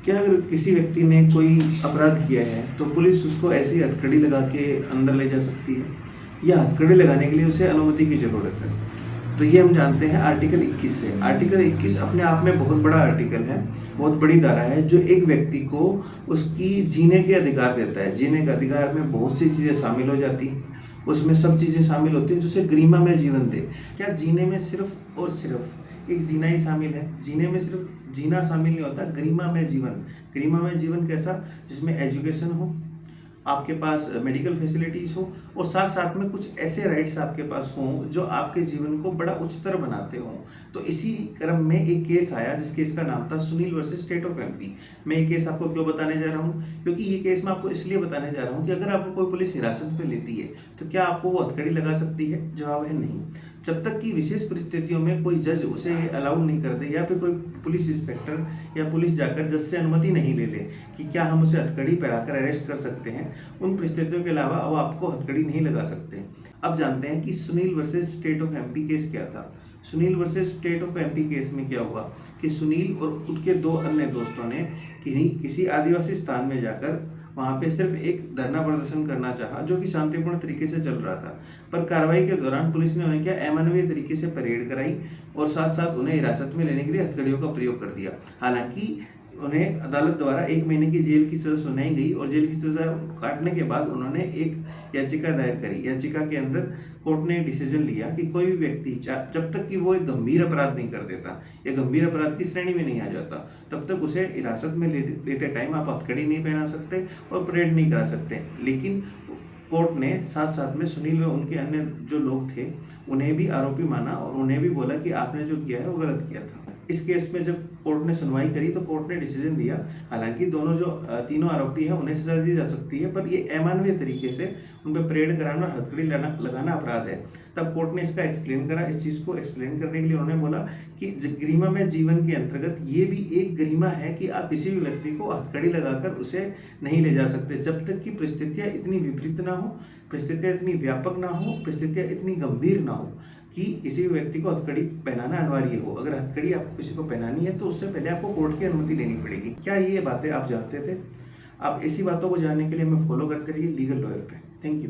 क्या अगर किसी व्यक्ति ने कोई अपराध किया है तो पुलिस उसको ऐसे ही हथकड़ी लगा के अंदर ले जा सकती है, या हथकड़ी लगाने के लिए उसे अनुमति की ज़रूरत है? तो ये हम जानते हैं आर्टिकल 21 से। आर्टिकल 21 अपने आप में बहुत बड़ा आर्टिकल है, बहुत बड़ी धारा है जो एक व्यक्ति को उसकी जीने के अधिकार देता है। जीने के अधिकार में बहुत सी चीज़ें शामिल हो जाती हैं, उसमें सब चीज़ें शामिल होती हैं जो उसे गरिमामय जीवन दे। क्या जीने में सिर्फ और सिर्फ एक जीना ही शामिल है? जीने में सिर्फ जीना शामिल नहीं होता, गरिमामय जीवन। गरिमामय जीवन कैसा? जिसमें एजुकेशन हो, आपके पास मेडिकल फैसिलिटीज़ हो, और साथ साथ में कुछ ऐसे राइट्स आपके पास हों जो आपके जीवन को बड़ा उच्चतर बनाते हों। तो इसी क्रम में एक केस आया जिस केस का नाम था Sunil versus state of MP. मैं ये केस आपको क्यों बताने जा रहा हूँ? क्योंकि ये केस मैं आपको इसलिए बताने जा रहा हूँ कि अगर आपको कोई पुलिस हिरासत में लेती है तो क्या आपको वो हथकड़ी लगा सकती है? जवाब है नहीं। जब तक कि विशेष परिस्थितियों में कोई जज उसे अलाउड नहीं कर दे, या फिर कोई पुलिस इंस्पेक्टर या पुलिस जाकर जज से अनुमति नहीं ले ले कि क्या हम उसे हथकड़ी पहनाकर अरेस्ट कर सकते हैं, उन परिस्थितियों के अलावा वो आपको हथकड़ी नहीं लगा सकते। अब जानते हैं कि Sunil versus state of MP case क्या था। Sunil versus state of MP case में क्या हुआ कि सुनील और उनके दो अन्य दोस्तों ने किसी आदिवासी स्थान में जाकर वहाँ पे सिर्फ एक धरना प्रदर्शन करना चाहा जो कि शांतिपूर्ण तरीके से चल रहा था। पर कार्रवाई के दौरान पुलिस ने उन्हें क्या अमानवीय तरीके से परेड कराई और साथ साथ उन्हें हिरासत में लेने के लिए हथकड़ियों का प्रयोग कर दिया। हालांकि उन्हें अदालत द्वारा 1 महीने की जेल की सज़ा सुनाई गई और जेल की सज़ा काटने के बाद उन्होंने एक याचिका दायर करी। याचिका के अंदर कोर्ट ने डिसीजन लिया कि कोई भी व्यक्ति जब तक कि वो एक गंभीर अपराध नहीं कर देता या गंभीर अपराध की श्रेणी में नहीं आ जाता, तब तक उसे हिरासत में लेते टाइम आप हथकड़ी नहीं पहना सकते और परेड नहीं करा सकते। लेकिन कोर्ट ने साथ साथ में सुनील व उनके अन्य जो लोग थे उन्हें भी आरोपी माना और उन्हें भी बोला कि आपने जो किया है वो गलत किया था। इस केस में जब कोर्ट ने सुनवाई करी तो कोर्ट ने डिसीजन दिया, हालांकि दोनों जो तीनों आरोपी हैं उन्हें सजा दी जा सकती है, पर ये अमानवीय तरीके से उन पर परेड कराना और हथकड़ी लगाना अपराध है। तब कोर्ट ने इसका एक्सप्लेन करा। इस चीज़ को एक्सप्लेन करने के लिए उन्होंने बोला कि गरिमा में जीवन के अंतर्गत ये भी एक गरिमा है कि आप किसी भी व्यक्ति को हथकड़ी लगाकर उसे नहीं ले जा सकते जब तक कि परिस्थितियाँ इतनी विपरीत ना हो, परिस्थितियाँ इतनी व्यापक ना हो, परिस्थितियाँ इतनी गंभीर ना हो कि किसी भी व्यक्ति को हथकड़ी पहनाना अनिवार्य हो। अगर हथकड़ी आपको किसी को पहनानी है तो उससे पहले आपको कोर्ट की अनुमति लेनी पड़ेगी। क्या ये बातें आप जानते थे? आप ऐसी बातों को जानने के लिए हमें फॉलो करते रहिए लीगल लॉयर पे। Thank you.